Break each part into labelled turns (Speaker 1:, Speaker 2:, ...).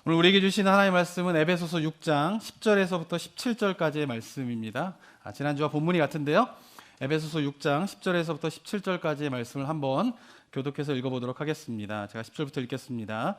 Speaker 1: 오늘 우리에게 주신 하나님의 말씀은 에베소서 6장 10절에서부터 17절까지의 말씀입니다. 지난주와 본문이 같은데요. 에베소서 6장 10절에서부터 17절까지의 말씀을 한번 교독해서 읽어보도록 하겠습니다. 제가 10절부터 읽겠습니다.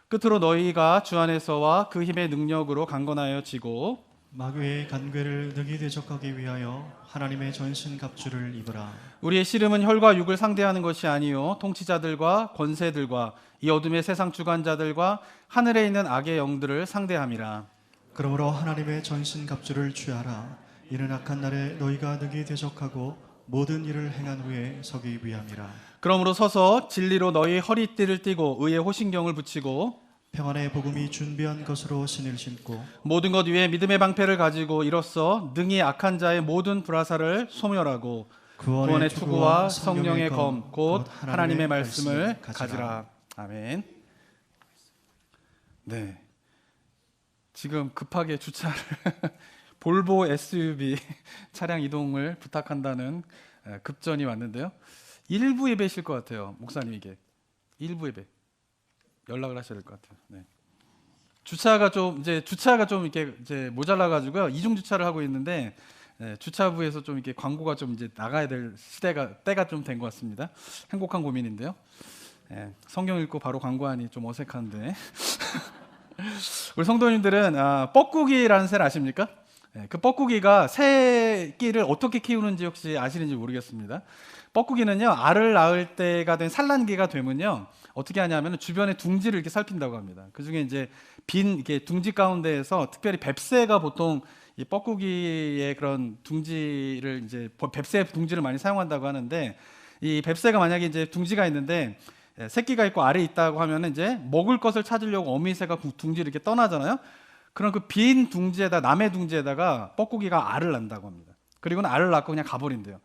Speaker 1: 끝으로 너희가 주 안에서와 그 힘의 능력으로 강건하여 지고
Speaker 2: 마귀의 간궤를 능히 대적하기 위하여 하나님의 전신 갑주를 입으라.
Speaker 1: 우리의 씨름은 혈과 육을 상대하는 것이 아니요 통치자들과 권세들과 이 어둠의 세상 주관자들과 하늘에 있는 악의 영들을 상대함이라.
Speaker 2: 그러므로 하나님의 전신 갑주를 취하라. 이는 악한 날에 너희가 능히 대적하고 모든 일을 행한 후에 서기 위함이라.
Speaker 1: 그러므로 서서 진리로 너희 허리띠를 띠고 의의 호신경을 붙이고
Speaker 2: 평안의 복음이 준비한 것으로 신을 신고
Speaker 1: 모든 것 위에 믿음의 방패를 가지고 이로써 능히 악한 자의 모든 불화살을 소멸하고 구원의 투구와 성령의 검 곧 하나님의 말씀을 가지라. 아멘. 네, 지금 급하게 주차를 볼보 SUV 차량 이동을 부탁한다는 급전이 왔는데요. 일부 예배실 것 같아요. 목사님에게 일부 예배 연락을 하셔야 될 것 같아요. 네. 주차가 좀 이렇게 이제 모자라 가지고요. 이중 주차를 하고 있는데 주차부에서 좀 이렇게 광고가 좀 이제 나가야 될 때가 좀 된 것 같습니다. 행복한 고민인데요. 성경 읽고 바로 광고하니 좀 어색한데 우리 성도님들은 뻐꾸기라는 새를 아십니까? 그 뻐꾸기가 새끼를 어떻게 키우는지 혹시 아시는지 모르겠습니다. 뻐꾸기는요, 알을 낳을 때가 된 산란기가 되면요 어떻게 하냐면 주변의 둥지를 이렇게 살핀다고 합니다. 그 중에 이제 빈 이렇게 둥지 가운데에서 특별히 뱁새가 보통 이 뻐꾸기의 그런 둥지를 이제 뱁새 둥지를 많이 사용한다고 하는데, 이 뱁새가 만약에 이제 둥지가 있는데 새끼가 있고 알이 있다고 하면 이제 먹을 것을 찾으려고 어미새가 둥지를 이렇게 떠나잖아요. 그럼 그 빈 둥지에다 남의 둥지에다가 뻐꾸기가 알을 낳는다고 합니다. 그리고는 알을 낳고 그냥 가버린대요.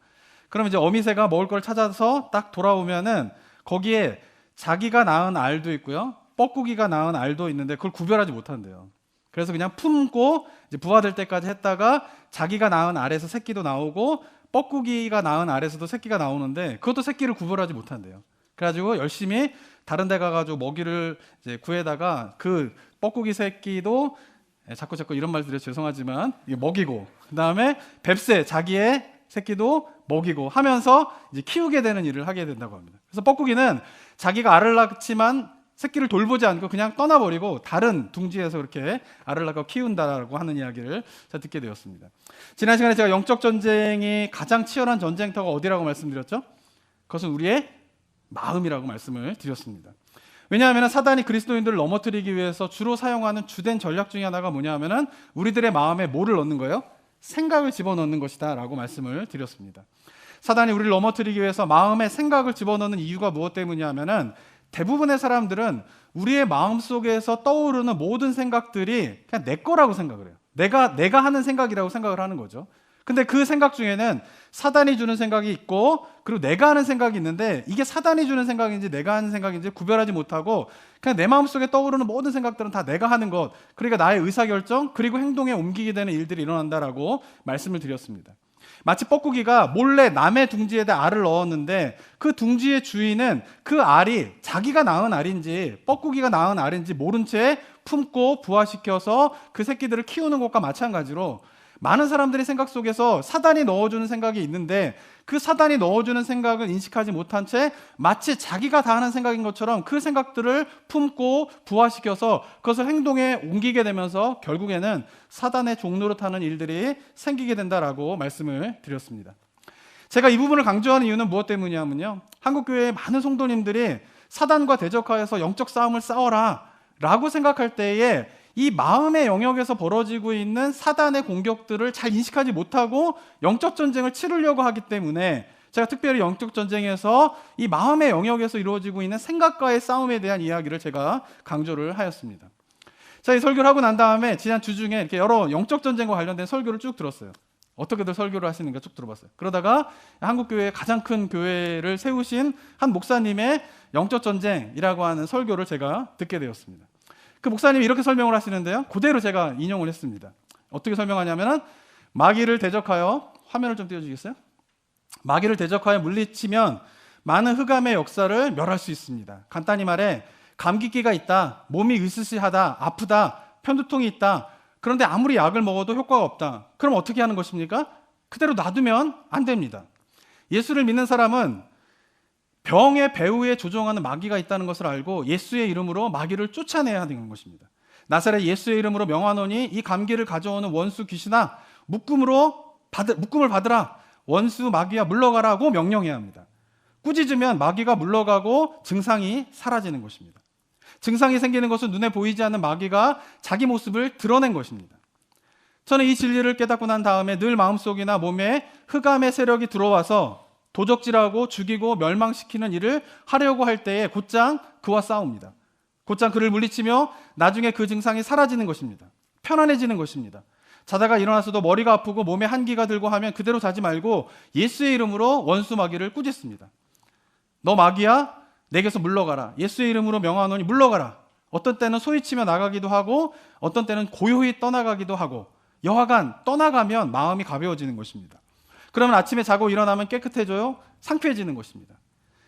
Speaker 1: 그럼 이제 어미새가 먹을 걸 찾아서 딱 돌아오면은 거기에 자기가 낳은 알도 있고요, 뻐꾸기가 낳은 알도 있는데 그걸 구별하지 못한대요. 그래서 그냥 품고 이제 부화될 때까지 했다가 자기가 낳은 알에서 새끼도 나오고 뻐꾸기가 낳은 알에서도 새끼가 나오는데 그것도 새끼를 구별하지 못한대요. 그래가지고 열심히 다른 데 가가지고 먹이를 이제 구해다가 그 뻐꾸기 새끼도 자꾸 이런 말 드려 죄송하지만 먹이고, 그 다음에 뱁새 자기의 새끼도 먹이고 하면서 이제 키우게 되는 일을 하게 된다고 합니다. 그래서 뻐꾸기는 자기가 알을 낳지만 새끼를 돌보지 않고 그냥 떠나버리고 다른 둥지에서 그렇게 알을 낳고 키운다라고 하는 이야기를 제가 듣게 되었습니다. 지난 시간에 제가 영적 전쟁이 가장 치열한 전쟁터가 어디라고 말씀드렸죠? 그것은 우리의 마음이라고 말씀을 드렸습니다. 왜냐하면 사단이 그리스도인들을 넘어뜨리기 위해서 주로 사용하는 주된 전략 중에 하나가 뭐냐 하면은 우리들의 마음에 뭐를 넣는 거예요? 생각을 집어넣는 것이다 라고 말씀을 드렸습니다. 사단이 우리를 넘어뜨리기 위해서 마음에 생각을 집어넣는 이유가 무엇 때문이냐 하면은 대부분의 사람들은 우리의 마음속에서 떠오르는 모든 생각들이 그냥 내 거라고 생각을 해요. 내가 하는 생각이라고 생각을 하는 거죠. 근데 그 생각 중에는 사단이 주는 생각이 있고 그리고 내가 하는 생각이 있는데 이게 사단이 주는 생각인지 내가 하는 생각인지 구별하지 못하고 그냥 내 마음속에 떠오르는 모든 생각들은 다 내가 하는 것, 그러니까 나의 의사결정 그리고 행동에 옮기게 되는 일들이 일어난다라고 말씀을 드렸습니다. 마치 뻐꾸기가 몰래 남의 둥지에다 알을 넣었는데 그 둥지의 주인은 그 알이 자기가 낳은 알인지 뻐꾸기가 낳은 알인지 모른 채 품고 부화시켜서 그 새끼들을 키우는 것과 마찬가지로 많은 사람들의 생각 속에서 사단이 넣어주는 생각이 있는데 그 사단이 넣어주는 생각을 인식하지 못한 채 마치 자기가 다 하는 생각인 것처럼 그 생각들을 품고 부화시켜서 그것을 행동에 옮기게 되면서 결국에는 사단의 종노릇하는 일들이 생기게 된다라고 말씀을 드렸습니다. 제가 이 부분을 강조하는 이유는 무엇 때문이냐면요, 한국교회의 많은 성도님들이 사단과 대적하여서 영적 싸움을 싸워라 라고 생각할 때에 이 마음의 영역에서 벌어지고 있는 사단의 공격들을 잘 인식하지 못하고 영적 전쟁을 치르려고 하기 때문에 제가 특별히 영적 전쟁에서 이 마음의 영역에서 이루어지고 있는 생각과의 싸움에 대한 이야기를 제가 강조를 하였습니다. 자, 이 설교를 하고 난 다음에 지난 주 중에 이렇게 여러 영적 전쟁과 관련된 설교를 쭉 들었어요. 어떻게들 설교를 하시는가 쭉 들어봤어요. 그러다가 한국교회의 가장 큰 교회를 세우신 한 목사님의 영적 전쟁이라고 하는 설교를 제가 듣게 되었습니다. 그 목사님이 이렇게 설명을 하시는데요, 그대로 제가 인용을 했습니다. 어떻게 설명하냐면은 마귀를 대적하여, 화면을 좀 띄워주시겠어요? 마귀를 대적하여 물리치면 많은 흑암의 역사를 멸할 수 있습니다. 간단히 말해 감기기가 있다, 몸이 으스스하다, 아프다, 편두통이 있다. 그런데 아무리 약을 먹어도 효과가 없다. 그럼 어떻게 하는 것입니까? 그대로 놔두면 안 됩니다. 예수를 믿는 사람은 병의 배후에 조종하는 마귀가 있다는 것을 알고 예수의 이름으로 마귀를 쫓아내야 하는 것입니다. 나사렛 예수의 이름으로 명하노니 이 감기를 가져오는 원수 귀신아 묶음을 받으라. 원수 마귀야 물러가라고 명령해야 합니다. 꾸짖으면 마귀가 물러가고 증상이 사라지는 것입니다. 증상이 생기는 것은 눈에 보이지 않는 마귀가 자기 모습을 드러낸 것입니다. 저는 이 진리를 깨닫고 난 다음에 늘 마음속이나 몸에 흑암의 세력이 들어와서 도적질하고 죽이고 멸망시키는 일을 하려고 할 때에 곧장 그와 싸웁니다. 곧장 그를 물리치며 나중에 그 증상이 사라지는 것입니다. 편안해지는 것입니다. 자다가 일어나서도 머리가 아프고 몸에 한기가 들고 하면 그대로 자지 말고 예수의 이름으로 원수 마귀를 꾸짖습니다. 너 마귀야? 내게서 물러가라. 예수의 이름으로 명하노니 물러가라. 어떤 때는 소리치며 나가기도 하고 어떤 때는 고요히 떠나가기도 하고 여하간 떠나가면 마음이 가벼워지는 것입니다. 그러면 아침에 자고 일어나면 깨끗해져요? 상쾌해지는 것입니다.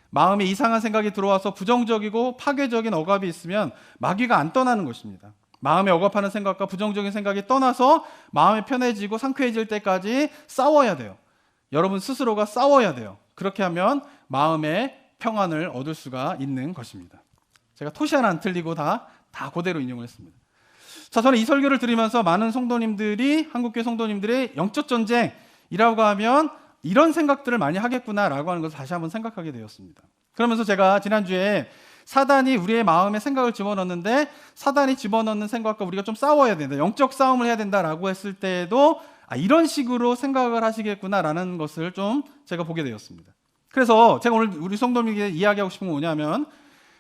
Speaker 1: 마음에 이상한 생각이 들어와서 부정적이고 파괴적인 억압이 있으면 마귀가 안 떠나는 것입니다. 마음에 억압하는 생각과 부정적인 생각이 떠나서 마음이 편해지고 상쾌해질 때까지 싸워야 돼요. 여러분 스스로가 싸워야 돼요. 그렇게 하면 마음의 평안을 얻을 수가 있는 것입니다. 제가 토시 하나 안 틀리고 다 그대로 인용을 했습니다. 자, 저는 이 설교를 들으면서 많은 성도님들이 한국교회 성도님들의 영적 전쟁이라고 하면 이런 생각들을 많이 하겠구나라고 하는 것을 다시 한번 생각하게 되었습니다. 그러면서 제가 지난주에 사단이 우리의 마음에 생각을 집어넣는데 사단이 집어넣는 생각과 우리가 좀 싸워야 된다. 영적 싸움을 해야 된다라고 했을 때에도 이런 식으로 생각을 하시겠구나라는 것을 좀 제가 보게 되었습니다. 그래서 제가 오늘 우리 성도님에게 이야기하고 싶은 건 뭐냐면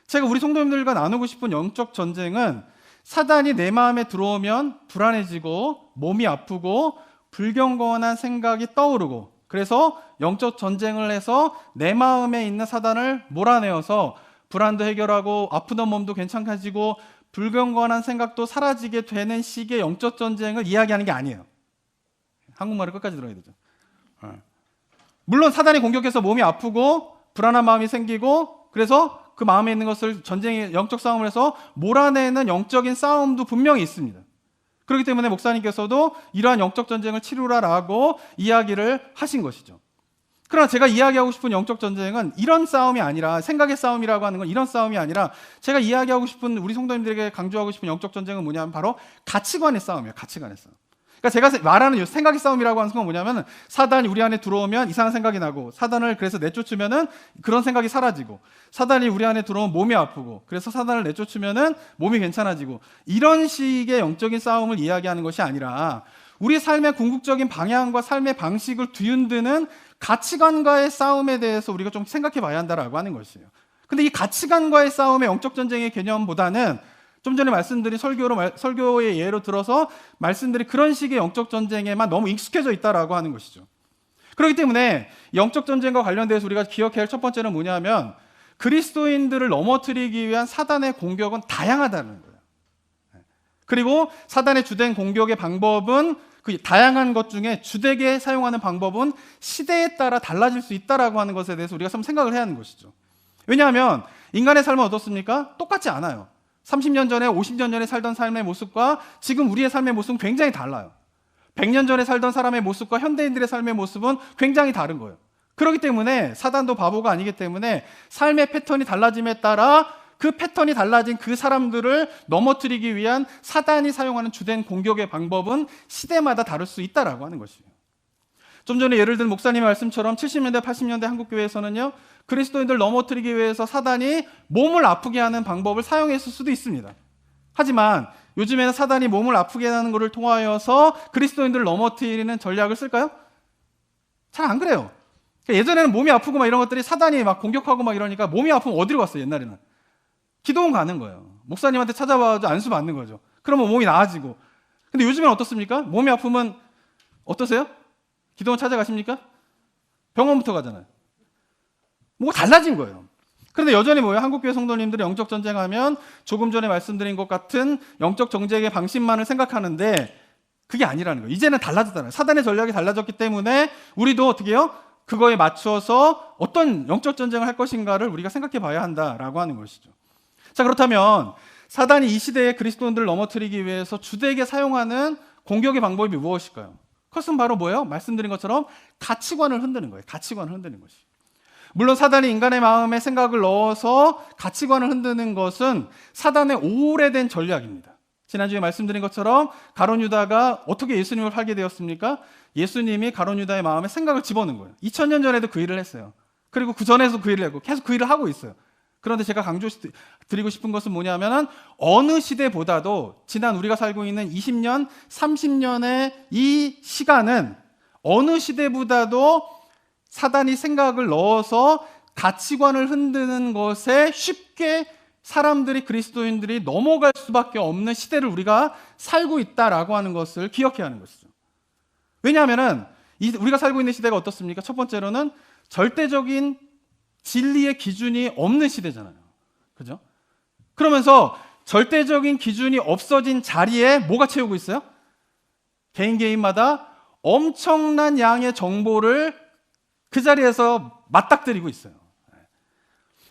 Speaker 1: 제가 우리 성도님들과 나누고 싶은 영적 전쟁은 사단이 내 마음에 들어오면 불안해지고 몸이 아프고 불경건한 생각이 떠오르고 그래서 영적 전쟁을 해서 내 마음에 있는 사단을 몰아내어서 불안도 해결하고 아프던 몸도 괜찮아지고 불경건한 생각도 사라지게 되는 식의 영적 전쟁을 이야기하는 게 아니에요. 한국말을 끝까지 들어야 되죠. 물론 사단이 공격해서 몸이 아프고 불안한 마음이 생기고 그래서 그 마음에 있는 것을 전쟁의 영적 싸움을 해서 몰아내는 영적인 싸움도 분명히 있습니다. 그렇기 때문에 목사님께서도 이러한 영적 전쟁을 치루라라고 이야기를 하신 것이죠. 그러나 제가 이야기하고 싶은 영적 전쟁은 이런 싸움이 아니라 생각의 싸움이라고 하는 건 이런 싸움이 아니라 제가 이야기하고 싶은 우리 성도님들에게 강조하고 싶은 영적 전쟁은 뭐냐면 바로 가치관의 싸움이에요. 가치관의 싸움. 그러니까 제가 말하는 생각의 싸움이라고 하는 건 뭐냐면 사단이 우리 안에 들어오면 이상한 생각이 나고 사단을 그래서 내쫓으면은 그런 생각이 사라지고 사단이 우리 안에 들어오면 몸이 아프고 그래서 사단을 내쫓으면은 몸이 괜찮아지고 이런 식의 영적인 싸움을 이야기하는 것이 아니라 우리 삶의 궁극적인 방향과 삶의 방식을 뒤흔드는 가치관과의 싸움에 대해서 우리가 좀 생각해 봐야 한다라고 하는 것이에요. 근데 이 가치관과의 싸움의 영적 전쟁의 개념보다는 좀 전에 말씀드린 설교의 예로 들어서 말씀드린 그런 식의 영적 전쟁에만 너무 익숙해져 있다라고 하는 것이죠. 그렇기 때문에 영적 전쟁과 관련돼서 우리가 기억해야 할 첫 번째는 뭐냐면 그리스도인들을 넘어뜨리기 위한 사단의 공격은 다양하다는 거예요. 그리고 사단의 주된 공격의 방법은 그 다양한 것 중에 주되게 사용하는 방법은 시대에 따라 달라질 수 있다라고 하는 것에 대해서 우리가 좀 생각을 해야 하는 것이죠. 왜냐하면 인간의 삶은 어떻습니까? 똑같지 않아요. 30년 전에 50년 전에 살던 삶의 모습과 지금 우리의 삶의 모습은 굉장히 달라요. 100년 전에 살던 사람의 모습과 현대인들의 삶의 모습은 굉장히 다른 거예요. 그렇기 때문에 사단도 바보가 아니기 때문에 삶의 패턴이 달라짐에 따라 그 패턴이 달라진 그 사람들을 넘어뜨리기 위한 사단이 사용하는 주된 공격의 방법은 시대마다 다를 수 있다라고 하는 것이에요. 좀 전에 예를 든 목사님의 말씀처럼 70년대, 80년대 한국교회에서는요, 그리스도인들 넘어뜨리기 위해서 사단이 몸을 아프게 하는 방법을 사용했을 수도 있습니다. 하지만 요즘에는 사단이 몸을 아프게 하는 것을 통하여서 그리스도인들을 넘어뜨리는 전략을 쓸까요? 잘 안 그래요. 예전에는 몸이 아프고 막 이런 것들이 사단이 막 공격하고 막 이러니까 몸이 아프면 어디로 갔어요, 옛날에는? 기도원 가는 거예요. 목사님한테 찾아와서 안수 받는 거죠. 그러면 몸이 나아지고. 근데 요즘엔 어떻습니까? 몸이 아프면 어떠세요? 기도원 찾아가십니까? 병원부터 가잖아요. 뭐가 달라진 거예요. 그런데 여전히 뭐예요? 한국교회 성도님들이 영적 전쟁하면 조금 전에 말씀드린 것 같은 영적 정쟁의 방식만을 생각하는데 그게 아니라는 거예요. 이제는 달라졌잖아요. 사단의 전략이 달라졌기 때문에 우리도 어떻게 해요? 그거에 맞추어서 어떤 영적 전쟁을 할 것인가를 우리가 생각해 봐야 한다라고 하는 것이죠. 자, 그렇다면 사단이 이 시대의 그리스도인들을 넘어뜨리기 위해서 주되게 사용하는 공격의 방법이 무엇일까요? 그것은 바로 뭐예요? 말씀드린 것처럼 가치관을 흔드는 거예요. 가치관을 흔드는 것이. 물론 사단이 인간의 마음에 생각을 넣어서 가치관을 흔드는 것은 사단의 오래된 전략입니다. 지난주에 말씀드린 것처럼 가룟 유다가 어떻게 예수님을 팔게 되었습니까? 예수님이 가룟 유다의 마음에 생각을 집어넣은 거예요. 2000년 전에도 그 일을 했어요. 그리고 그 전에도 그 일을 했고 계속 그 일을 하고 있어요. 그런데 제가 강조드리고 싶은 것은 뭐냐면은 어느 시대보다도 지난 우리가 살고 있는 20년, 30년의 이 시간은 어느 시대보다도 사단이 생각을 넣어서 가치관을 흔드는 것에 쉽게 사람들이, 그리스도인들이 넘어갈 수밖에 없는 시대를 우리가 살고 있다라고 하는 것을 기억해야 하는 것이죠. 왜냐하면은 우리가 살고 있는 시대가 어떻습니까? 첫 번째로는 절대적인 진리의 기준이 없는 시대잖아요. 그죠? 그러면서 절대적인 기준이 없어진 자리에 뭐가 채우고 있어요? 개인마다 엄청난 양의 정보를 그 자리에서 맞닥뜨리고 있어요.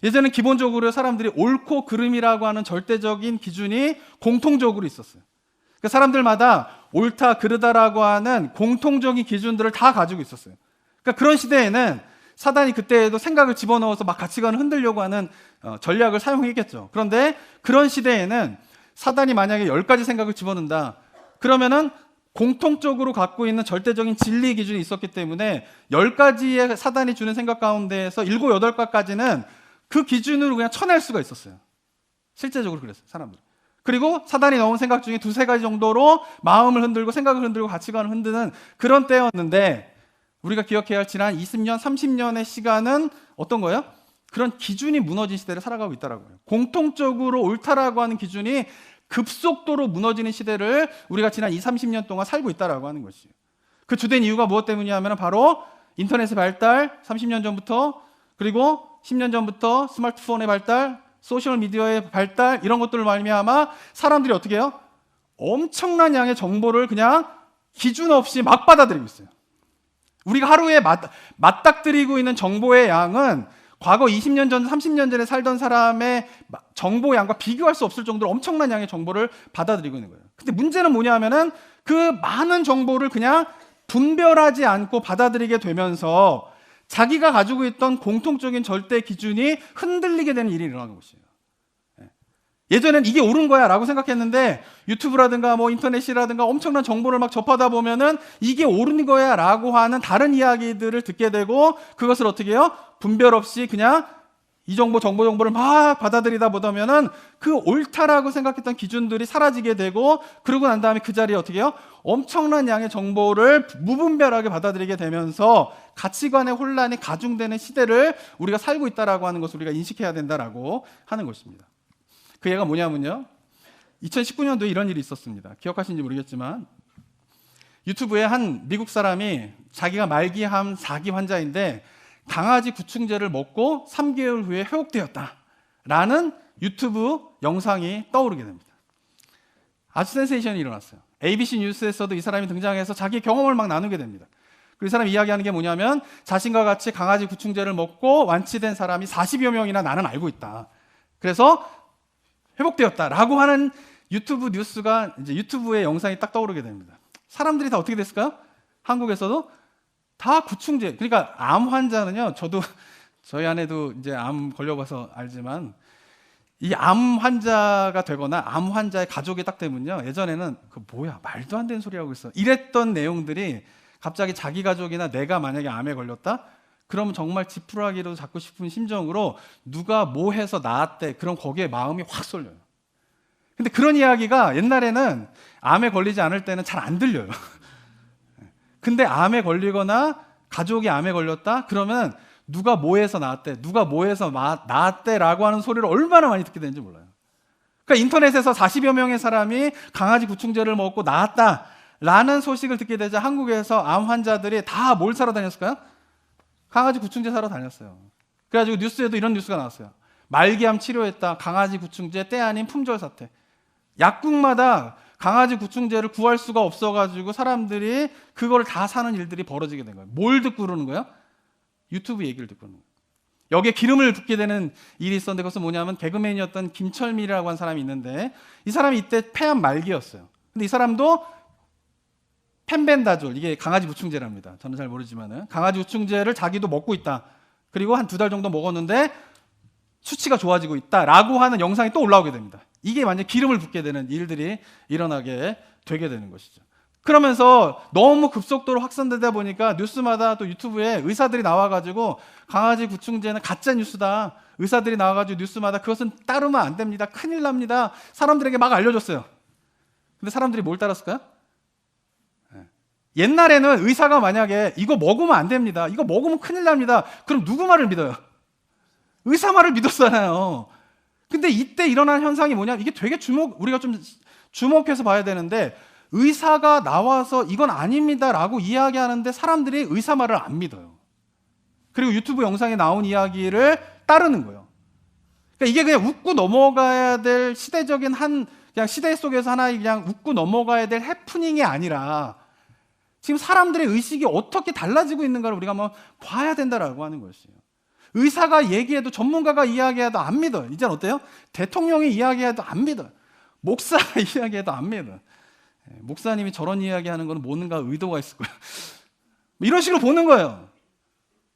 Speaker 1: 예전엔 기본적으로 사람들이 옳고 그름이라고 하는 절대적인 기준이 공통적으로 있었어요. 그러니까 사람들마다 옳다, 그르다라고 하는 공통적인 기준들을 다 가지고 있었어요. 그러니까 그런 시대에는 사단이 그때에도 생각을 집어넣어서 막 가치관을 흔들려고 하는 전략을 사용했겠죠. 그런데 그런 시대에는 사단이 만약에 10가지 생각을 집어넣는다. 그러면은 공통적으로 갖고 있는 절대적인 진리 기준이 있었기 때문에 10가지의 사단이 주는 생각 가운데에서 7, 8가지는 그 기준으로 그냥 쳐낼 수가 있었어요. 실제적으로 그랬어요, 사람들. 그리고 사단이 넣은 생각 중에 2, 3가지 정도로 마음을 흔들고 생각을 흔들고 가치관을 흔드는 그런 때였는데, 우리가 기억해야 할 지난 20년, 30년의 시간은 어떤 거예요? 그런 기준이 무너진 시대를 살아가고 있다라고요. 공통적으로 옳다라고 하는 기준이 급속도로 무너지는 시대를 우리가 지난 20, 30년 동안 살고 있다라고 하는 것이에요. 그 주된 이유가 무엇 때문이냐면 바로 인터넷의 발달, 30년 전부터, 그리고 10년 전부터 스마트폰의 발달, 소셜미디어의 발달, 이런 것들을 말미암아 사람들이 어떻게 해요? 엄청난 양의 정보를 그냥 기준 없이 막 받아들이고 있어요. 우리가 하루에 맞닥뜨리고 있는 정보의 양은 과거 20년 전, 30년 전에 살던 사람의 정보 양과 비교할 수 없을 정도로 엄청난 양의 정보를 받아들이고 있는 거예요. 근데 문제는 뭐냐 하면은 그 많은 정보를 그냥 분별하지 않고 받아들이게 되면서 자기가 가지고 있던 공통적인 절대 기준이 흔들리게 되는 일이 일어나는 것이에요. 예전엔 이게 옳은 거야 라고 생각했는데 유튜브라든가 뭐 인터넷이라든가 엄청난 정보를 막 접하다 보면은 이게 옳은 거야 라고 하는 다른 이야기들을 듣게 되고, 그것을 어떻게 해요? 분별 없이 그냥 이 정보를 막 받아들이다 보면은 그 옳다라고 생각했던 기준들이 사라지게 되고, 그러고 난 다음에 그 자리에 어떻게 해요? 엄청난 양의 정보를 무분별하게 받아들이게 되면서 가치관의 혼란이 가중되는 시대를 우리가 살고 있다라고 하는 것을 우리가 인식해야 된다라고 하는 것입니다. 그 예가 뭐냐면요, 2019년도에 이런 일이 있었습니다. 기억하시는지 모르겠지만 유튜브에 한 미국 사람이 자기가 말기암 4기 환자인데 강아지 구충제를 먹고 3개월 후에 회복되었다라는 유튜브 영상이 떠오르게 됩니다. 아주 센세이션이 일어났어요. ABC 뉴스에서도 이 사람이 등장해서 자기 경험을 막 나누게 됩니다. 그 사람이 이야기하는 게 뭐냐면 자신과 같이 강아지 구충제를 먹고 완치된 사람이 40여 명이나 나는 알고 있다. 그래서 회복되었다라고 하는 유튜브 뉴스가 이제 유튜브의 영상이 딱 떠오르게 됩니다. 사람들이 다 어떻게 됐을까요? 한국에서도 다 구충제. 그러니까 암 환자는요, 저도 저희 아내도 이제 암 걸려봐서 알지만 이 암 환자가 되거나 암 환자의 가족이 딱 되면요, 예전에는 그 뭐야 말도 안 되는 소리 하고 있어 이랬던 내용들이 갑자기 자기 가족이나 내가 만약에 암에 걸렸다? 그러면 정말 지푸라기로 잡고 싶은 심정으로 누가 뭐 해서 나았대, 그럼 거기에 마음이 확 쏠려요. 근데 그런 이야기가 옛날에는 암에 걸리지 않을 때는 잘 안 들려요. 근데 암에 걸리거나 가족이 암에 걸렸다? 그러면 누가 뭐 해서 나았대, 누가 뭐 해서 나았대 라고 하는 소리를 얼마나 많이 듣게 되는지 몰라요. 그러니까 인터넷에서 40여 명의 사람이 강아지 구충제를 먹고 나았다 라는 소식을 듣게 되자 한국에서 암 환자들이 다 뭘 사러 다녔을까요? 강아지 구충제 사러 다녔어요. 그래가지고 뉴스에도 이런 뉴스가 나왔어요. 말기암 치료했다, 강아지 구충제 때 아닌 품절 사태. 약국마다 강아지 구충제를 구할 수가 없어가지고 사람들이 그걸 다 사는 일들이 벌어지게 된 거예요. 뭘 듣고 그러는 거예요? 유튜브 얘기를 듣고 그러는 거예요. 여기에 기름을 붓게 되는 일이 있었는데 그것은 뭐냐면 개그맨이었던 김철민이라고 한 사람이 있는데 이 사람이 이때 폐암 말기였어요. 근데 이 사람도 펜벤다졸, 이게 강아지 부충제랍니다. 저는 잘 모르지만은 강아지 부충제를 자기도 먹고 있다. 그리고 한 2달 정도 먹었는데 수치가 좋아지고 있다라고 하는 영상이 또 올라오게 됩니다. 이게 완전 기름을 붓게 되는 일들이 일어나게 되게 되는 것이죠. 그러면서 너무 급속도로 확산되다 보니까 뉴스마다 또 유튜브에 의사들이 나와가지고 강아지 구충제는 가짜 뉴스다. 의사들이 나와가지고 뉴스마다 그것은 따르면 안 됩니다. 큰일 납니다. 사람들에게 막 알려줬어요. 근데 사람들이 뭘 따랐을까요? 옛날에는 의사가 만약에 이거 먹으면 안 됩니다. 이거 먹으면 큰일 납니다. 그럼 누구 말을 믿어요? 의사 말을 믿었잖아요. 근데 이때 일어난 현상이 뭐냐? 이게 되게 우리가 좀 주목해서 봐야 되는데 의사가 나와서 이건 아닙니다라고 이야기하는데 사람들이 의사 말을 안 믿어요. 그리고 유튜브 영상에 나온 이야기를 따르는 거예요. 그러니까 이게 그냥 웃고 넘어가야 될 시대적인 그냥 시대 속에서 하나의 그냥 웃고 넘어가야 될 해프닝이 아니라 지금 사람들의 의식이 어떻게 달라지고 있는가를 우리가 한번 봐야 된다라고 하는 것이에요. 의사가 얘기해도 전문가가 이야기해도 안 믿어요. 이제는 어때요? 대통령이 이야기해도 안 믿어요. 목사가 이야기해도 안 믿어요. 목사님이 저런 이야기하는 건 뭔가 의도가 있을 거예요. 이런 식으로 보는 거예요.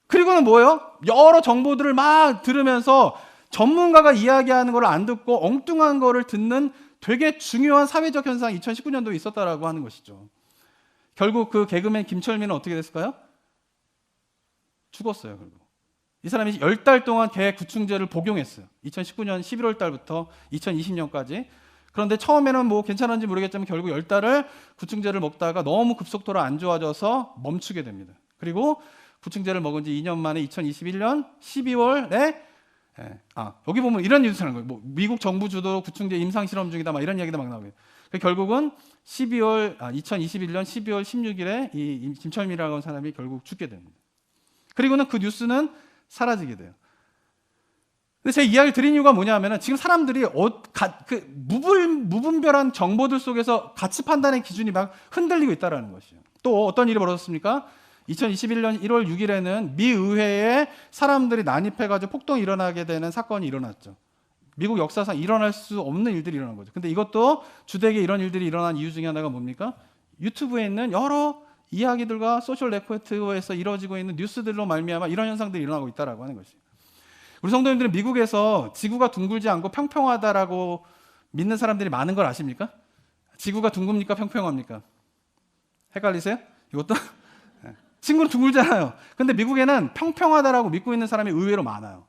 Speaker 1: 그리고는 뭐예요? 여러 정보들을 막 들으면서 전문가가 이야기하는 걸 안 듣고 엉뚱한 거를 듣는 되게 중요한 사회적 현상이 2019년도에 있었다라고 하는 것이죠. 결국 그 개그맨 김철민은 어떻게 됐을까요? 죽었어요. 결국 이 사람이 10달 동안 개 구충제를 복용했어요. 2019년 11월 달부터 2020년까지. 그런데 처음에는 뭐 괜찮은지 모르겠지만 결국 10달을 구충제를 먹다가 너무 급속도로 안 좋아져서 멈추게 됩니다. 그리고 구충제를 먹은 지 2년 만에 2021년 12월에 여기 보면 이런 뉴스 하는 거예요. 뭐 미국 정부 주도 구충제 임상 실험 중이다 막 이런 이야기도 막 나오고요. 결국은 2021년 12월 16일에 이 김철민이라고 하는 사람이 결국 죽게 됩니다. 그리고는 그 뉴스는 사라지게 돼요. 근데 제 이야기를 드린 이유가 뭐냐면은 지금 사람들이 무분별한 정보들 속에서 가치 판단의 기준이 막 흔들리고 있다는 것이에요. 또 어떤 일이 벌어졌습니까? 2021년 1월 6일에는 미 의회에 사람들이 난입해가지고 폭동이 일어나게 되는 사건이 일어났죠. 미국 역사상 일어날 수 없는 일들이 일어난 거죠. 근데 이것도 주되게 이런 일들이 일어난 이유 중에 하나가 뭡니까? 유튜브에 있는 여러 이야기들과 소셜 네트워크에서 이루어지고 있는 뉴스들로 말미암아 이런 현상들이 일어나고 있다라고 하는 것이에요. 우리 성도님들은 미국에서 지구가 둥글지 않고 평평하다라고 믿는 사람들이 많은 걸 아십니까? 지구가 둥굽니까? 평평합니까? 헷갈리세요? 이것도? 지구는 둥글잖아요. 근데 미국에는 평평하다라고 믿고 있는 사람이 의외로 많아요.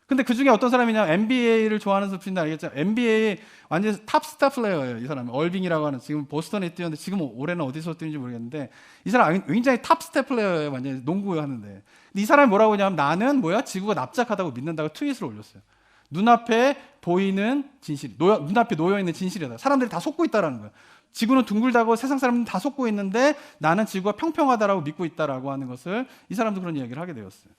Speaker 1: 근데 그 중에 어떤 사람이냐, NBA를 좋아하는 분들 알겠죠? NBA 완전 탑스타 플레이어예요. 이 사람은 얼빙이라고 하는, 지금 보스턴에 뛰었는데 지금 올해는 어디서 뛰는지 모르겠는데 이 사람 굉장히 탑스타 플레이어예요. 완전 농구 하는데. 근데 이 사람이 뭐라고 하냐면 나는 지구가 납작하다고 믿는다고 트윗을 올렸어요. 눈앞에 보이는 진실, 눈앞에 놓여 있는 진실이다. 사람들이 다 속고 있다라는 거예요. 지구는 둥글다고 세상 사람들은 다 속고 있는데 나는 지구가 평평하다라고 믿고 있다라고 하는 것을 이 사람도 그런 이야기를 하게 되었어요.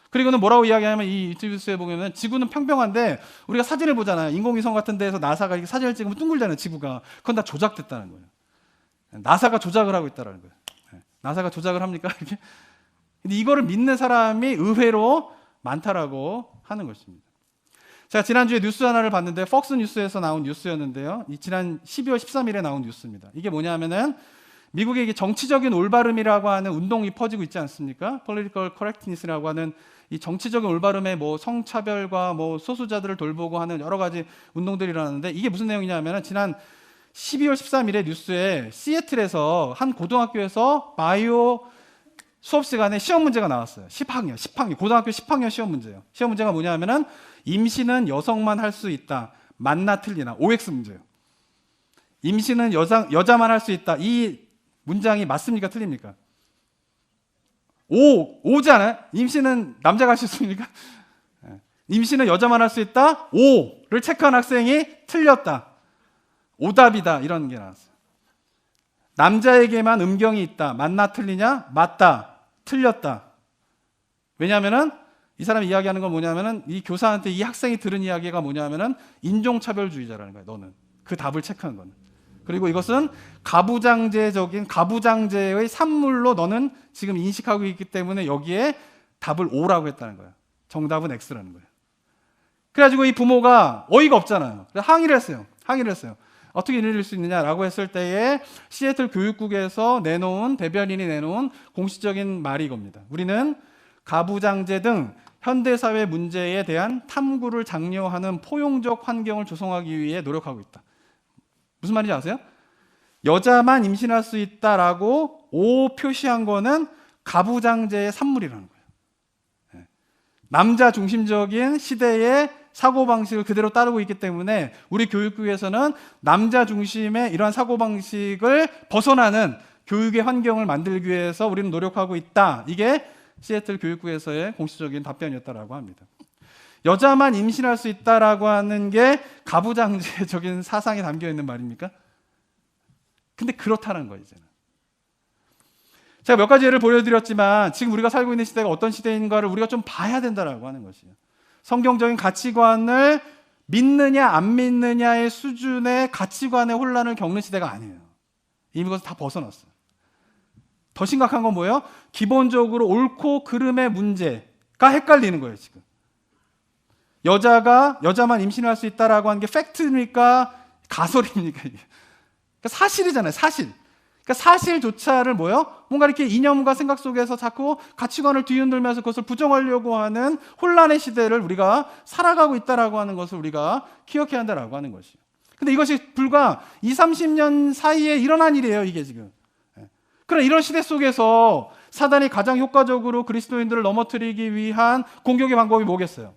Speaker 1: 그리고는 뭐라고 이야기하면 이 유튜브 뉴스에 보면 지구는 평평한데 우리가 사진을 보잖아요. 인공위성 같은 데에서 나사가 이렇게 사진을 찍으면 둥글잖아요. 지구가. 그건 다 조작됐다는 거예요. 나사가 조작을 하고 있다는 거예요. 나사가 조작을 합니까? 이렇게? 근데 이거를 믿는 사람이 의외로 많다라고 하는 것입니다. 제가 지난주에 뉴스 하나를 봤는데 폭스 뉴스에서 나온 뉴스였는데요. 지난 12월 13일에 나온 뉴스입니다. 이게 뭐냐면은 미국의 이게 정치적인 올바름이라고 하는 운동이 퍼지고 있지 않습니까? Political Correctness라고 하는 이 정치적인 올바름에 뭐 성차별과 뭐 소수자들을 돌보고 하는 여러 가지 운동들이 일어났는데 이게 무슨 내용이냐면은 지난 12월 13일에 뉴스에 시애틀에서 한 고등학교에서 바이오 수업 시간에 시험 문제가 나왔어요. 10학년, 고등학교 10학년 시험 문제예요. 시험 문제가 뭐냐면은 임신은 여성만 할 수 있다. 맞나 틀리나. OX 문제예요. 임신은 여자만 할 수 있다. 이 문장이 맞습니까? 틀립니까? 오지 않아요? 임신은 남자가 할 수 있습니까? 임신은 여자만 할 수 있다. 오를 체크한 학생이 틀렸다. 오답이다. 이런 게 나왔어요. 남자에게만 음경이 있다. 맞나 틀리냐? 맞다. 틀렸다. 왜냐하면은 이 사람이 이야기하는 건 뭐냐면은 이 교사한테 이 학생이 들은 이야기가 뭐냐면은 인종차별주의자라는 거예요. 너는 그 답을 체크한 거는. 그리고 이것은 가부장제의 산물로 너는 지금 인식하고 있기 때문에 여기에 답을 O라고 했다는 거예요. 정답은 X라는 거예요. 그래가지고 이 부모가 어이가 없잖아요. 그래서 항의를 했어요. 어떻게 이럴 수 있느냐라고 했을 때에 시애틀 교육국에서 대변인이 내놓은 공식적인 말이 이겁니다. 우리는 가부장제 등 현대사회 문제에 대한 탐구를 장려하는 포용적 환경을 조성하기 위해 노력하고 있다. 무슨 말인지 아세요? 여자만 임신할 수 있다라고 O 표시한 거는 가부장제의 산물이라는 거예요. 남자 중심적인 시대의 사고방식을 그대로 따르고 있기 때문에 우리 교육국에서는 남자 중심의 이러한 사고방식을 벗어나는 교육의 환경을 만들기 위해서 우리는 노력하고 있다. 이게 시애틀 교육국에서의 공식적인 답변이었다라고 합니다. 여자만 임신할 수 있다라고 하는 게 가부장제적인 사상이 담겨 있는 말입니까? 근데 그렇다는 거예요, 이제는. 제가 몇 가지 예를 보여드렸지만 지금 우리가 살고 있는 시대가 어떤 시대인가를 우리가 좀 봐야 된다라고 하는 것이에요. 성경적인 가치관을 믿느냐 안 믿느냐의 수준의 가치관의 혼란을 겪는 시대가 아니에요. 이미 그것을 다 벗어났어요. 더 심각한 건 뭐예요? 기본적으로 옳고 그름의 문제가 헷갈리는 거예요, 지금. 여자만 임신할 수 있다라고 하는 게 팩트입니까? 가설입니까? 이게. 그러니까 사실이잖아요, 사실. 그러니까 사실조차를 뭔가 이렇게 이념과 생각 속에서 자꾸 가치관을 뒤흔들면서 그것을 부정하려고 하는 혼란의 시대를 우리가 살아가고 있다라고 하는 것을 우리가 기억해야 한다라고 하는 것이에요. 근데 이것이 불과 20-30년 사이에 일어난 일이에요, 이게 지금. 그럼 이런 시대 속에서 사단이 가장 효과적으로 그리스도인들을 넘어뜨리기 위한 공격의 방법이 뭐겠어요?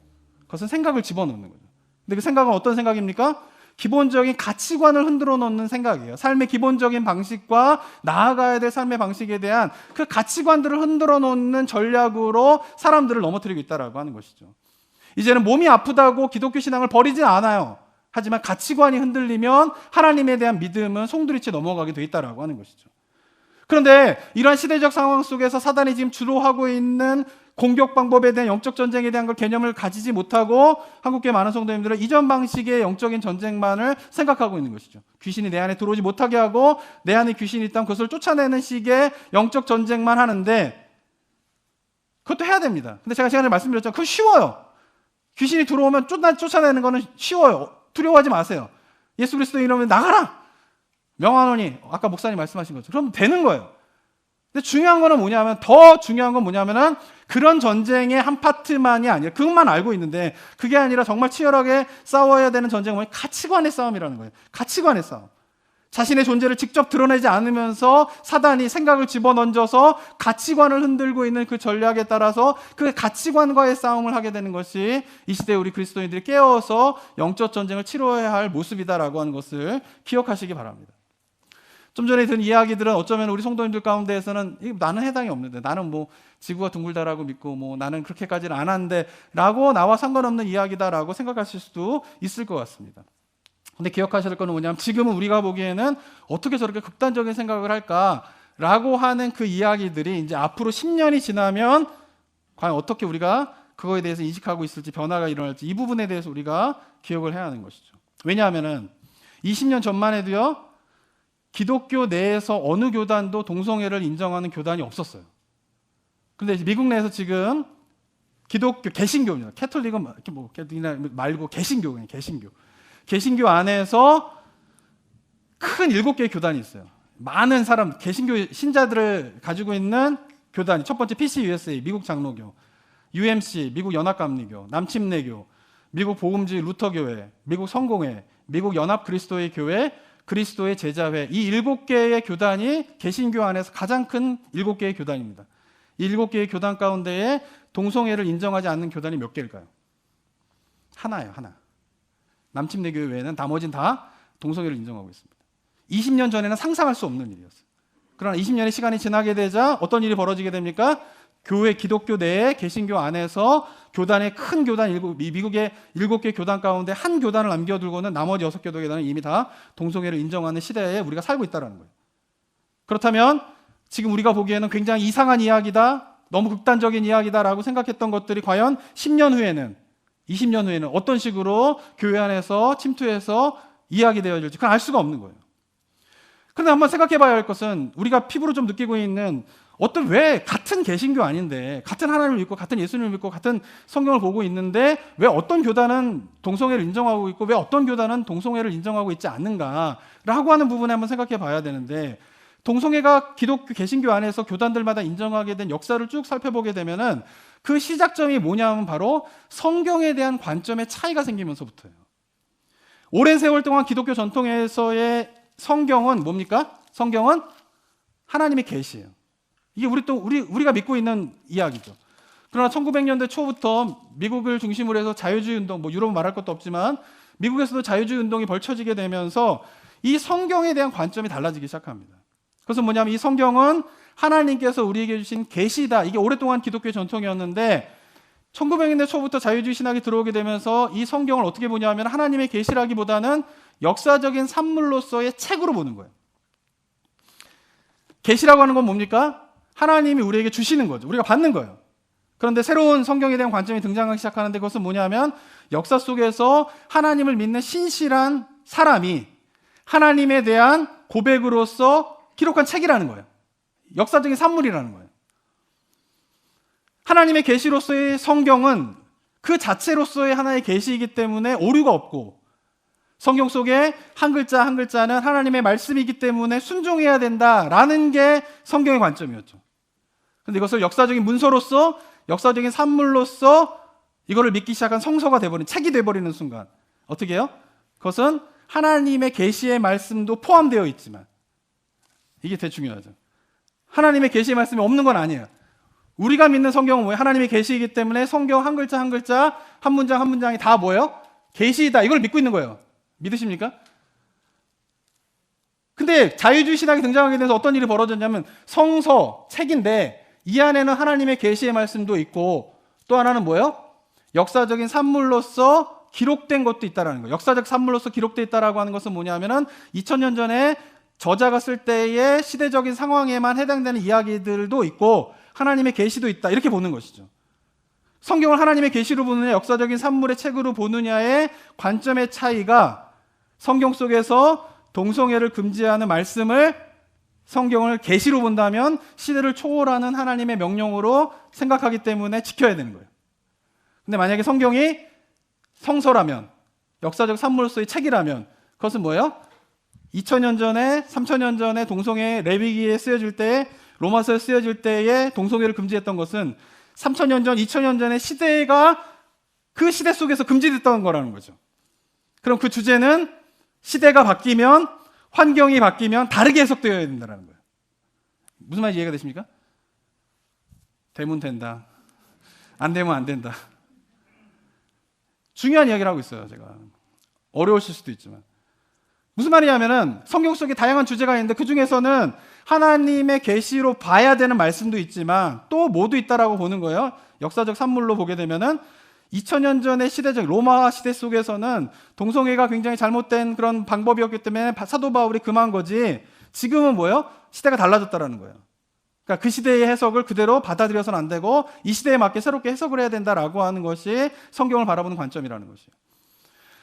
Speaker 1: 그것은 생각을 집어넣는 거죠. 근데 그 생각은 어떤 생각입니까? 기본적인 가치관을 흔들어 놓는 생각이에요. 삶의 기본적인 방식과 나아가야 될 삶의 방식에 대한 그 가치관들을 흔들어 놓는 전략으로 사람들을 넘어뜨리고 있다라고 하는 것이죠. 이제는 몸이 아프다고 기독교 신앙을 버리지 않아요. 하지만 가치관이 흔들리면 하나님에 대한 믿음은 송두리째 넘어가게 돼 있다라고 하는 것이죠. 그런데 이러한 시대적 상황 속에서 사단이 지금 주로 하고 있는 공격 방법에 대한 영적 전쟁에 대한 걸 개념을 가지지 못하고 한국교회 많은 성도님들은 이전 방식의 영적인 전쟁만을 생각하고 있는 것이죠. 귀신이 내 안에 들어오지 못하게 하고 내 안에 귀신이 있다면 그것을 쫓아내는 식의 영적 전쟁만 하는데 그것도 해야 됩니다. 근데 제가 시간에 말씀드렸죠. 그거 쉬워요. 귀신이 들어오면 쫓아내는 거는 쉬워요. 두려워하지 마세요. 예수 그리스도 이름으로 나가라. 명하노니 아까 목사님 말씀하신 것처럼 그럼 되는 거예요. 근데 더 중요한 건 뭐냐면은 그런 전쟁의 한 파트만이 아니라 그것만 알고 있는데 그게 아니라 정말 치열하게 싸워야 되는 전쟁은 뭐냐면 가치관의 싸움이라는 거예요. 가치관의 싸움. 자신의 존재를 직접 드러내지 않으면서 사단이 생각을 집어넣어서 가치관을 흔들고 있는 그 전략에 따라서 그 가치관과의 싸움을 하게 되는 것이 이 시대에 우리 그리스도인들이 깨어서 영적 전쟁을 치러야 할 모습이다라고 하는 것을 기억하시기 바랍니다. 좀 전에 든 이야기들은 어쩌면 우리 성도님들 가운데에서는 나는 해당이 없는데 나는 지구가 둥글다라고 믿고 나는 그렇게까지는 안 하는데 라고 나와 상관없는 이야기다라고 생각하실 수도 있을 것 같습니다. 근데 기억하셔야 될 거는 뭐냐면 지금은 우리가 보기에는 어떻게 저렇게 극단적인 생각을 할까라고 하는 그 이야기들이 이제 앞으로 10년이 지나면 과연 어떻게 우리가 그거에 대해서 인식하고 있을지 변화가 일어날지 이 부분에 대해서 우리가 기억을 해야 하는 것이죠. 왜냐하면은 20년 전만 해도요. 기독교 내에서 어느 교단도 동성애를 인정하는 교단이 없었어요. 그런데 미국 내에서 지금 기독교 개신교입니다. 캐톨릭은 말고 개신교예요. 개신교 안에서 큰 7개의 교단이 있어요. 많은 사람 개신교 신자들을 가지고 있는 교단이 첫 번째 PCUSA 미국 장로교, UMC 미국 연합감리교, 남침내교, 미국 복음주의 루터교회, 미국 성공회, 미국 연합 그리스도의 교회, 그리스도의 제자회 이 7개의 교단이 개신교 안에서 가장 큰 7개의 교단입니다. 이 7개의 교단 가운데에 동성애를 인정하지 않는 교단이 몇 개일까요? 하나예요, 하나. 남침내교회 외에는 나머지는 다 동성애를 인정하고 있습니다. 20년 전에는 상상할 수 없는 일이었어요. 그러나 20년의 시간이 지나게 되자 어떤 일이 벌어지게 됩니까? 기독교 내에 개신교 안에서 교단의 큰 교단, 미국의 7개 교단 가운데 한 교단을 남겨두고는 나머지 6개 교단은 이미 다 동성애를 인정하는 시대에 우리가 살고 있다는 거예요. 그렇다면 지금 우리가 보기에는 굉장히 이상한 이야기다, 너무 극단적인 이야기다라고 생각했던 것들이 과연 10년 후에는, 20년 후에는 어떤 식으로 교회 안에서 침투해서 이야기되어질지 그건 알 수가 없는 거예요. 그런데 한번 생각해 봐야 할 것은 우리가 피부로 좀 느끼고 있는 왜 같은 개신교 아닌데, 같은 하나님을 믿고 같은 예수님을 믿고 같은 성경을 보고 있는데 왜 어떤 교단은 동성애를 인정하고 있고 왜 어떤 교단은 동성애를 인정하고 있지 않는가라고 하는 부분에 한번 생각해 봐야 되는데, 동성애가 기독교 개신교 안에서 교단들마다 인정하게 된 역사를 쭉 살펴보게 되면은 그 시작점이 뭐냐면 바로 성경에 대한 관점의 차이가 생기면서부터예요. 오랜 세월 동안 기독교 전통에서의 성경은 뭡니까? 성경은 하나님의 계시예요. 이게 우리가 믿고 있는 이야기죠. 그러나 1900년대 초부터 미국을 중심으로 해서 자유주의 운동, 유럽은 말할 것도 없지만 미국에서도 자유주의 운동이 벌쳐지게 되면서 이 성경에 대한 관점이 달라지기 시작합니다. 그것은 뭐냐면 이 성경은 하나님께서 우리에게 주신 계시다. 이게 오랫동안 기독교의 전통이었는데 1900년대 초부터 자유주의 신학이 들어오게 되면서 이 성경을 어떻게 보냐면 하나님의 계시라기보다는 역사적인 산물로서의 책으로 보는 거예요. 계시라고 하는 건 뭡니까? 하나님이 우리에게 주시는 거죠. 우리가 받는 거예요. 그런데 새로운 성경에 대한 관점이 등장하기 시작하는데 그것은 뭐냐면 역사 속에서 하나님을 믿는 신실한 사람이 하나님에 대한 고백으로서 기록한 책이라는 거예요. 역사적인 산물이라는 거예요. 하나님의 계시로서의 성경은 그 자체로서의 하나의 계시이기 때문에 오류가 없고, 성경 속에 한 글자 한 글자는 하나님의 말씀이기 때문에 순종해야 된다라는 게 성경의 관점이었죠. 그런데 이것을 역사적인 문서로서, 역사적인 산물로서 이거를 믿기 시작한 성서가 돼버린, 책이 돼버리는 순간 어떻게 해요? 그것은 하나님의 계시의 말씀도 포함되어 있지만, 이게 되게 중요하죠. 하나님의 계시의 말씀이 없는 건 아니에요. 우리가 믿는 성경은 뭐예요? 하나님의 계시이기 때문에 성경 한 글자 한 글자, 한 문장 한 문장이 다 뭐예요? 계시이다. 이걸 믿고 있는 거예요. 믿으십니까? 근데 자유주의 신학이 등장하게 돼서 어떤 일이 벌어졌냐면 성서, 책인데 이 안에는 하나님의 계시의 말씀도 있고 또 하나는 뭐예요? 역사적인 산물로서 기록된 것도 있다라는 거예요. 역사적 산물로서 기록되어 있다라고 하는 것은 뭐냐면은 2000년 전에 저자가 쓸 때의 시대적인 상황에만 해당되는 이야기들도 있고 하나님의 계시도 있다. 이렇게 보는 것이죠. 성경을 하나님의 계시로 보느냐 역사적인 산물의 책으로 보느냐의 관점의 차이가 성경 속에서 동성애를 금지하는 말씀을 성경을 계시로 본다면 시대를 초월하는 하나님의 명령으로 생각하기 때문에 지켜야 되는 거예요. 근데 만약에 성경이 성서라면, 역사적 산물로서의 책이라면 그것은 뭐예요? 2000년 전에, 3000년 전에 동성애 레위기에 쓰여질 때에, 로마서에 쓰여질 때에 동성애를 금지했던 것은 3000년 전, 2000년 전의 시대가 그 시대 속에서 금지됐던 거라는 거죠. 그럼 그 주제는 시대가 바뀌면, 환경이 바뀌면 다르게 해석되어야 된다는 거예요. 무슨 말인지 이해가 되십니까? 되면 된다. 안 되면 안 된다. 중요한 이야기를 하고 있어요, 제가. 어려우실 수도 있지만. 무슨 말이냐면은 성경 속에 다양한 주제가 있는데 그 중에서는 하나님의 계시로 봐야 되는 말씀도 있지만 또 뭐도 있다라고 보는 거예요. 역사적 산물로 보게 되면은 2000년 전의 시대적 로마 시대 속에서는 동성애가 굉장히 잘못된 그런 방법이었기 때문에 사도 바울이 금한 거지, 지금은 뭐예요? 시대가 달라졌다라는 거예요. 그러니까 그 시대의 해석을 그대로 받아들여서는 안 되고 이 시대에 맞게 새롭게 해석을 해야 된다라고 하는 것이 성경을 바라보는 관점이라는 것이에요.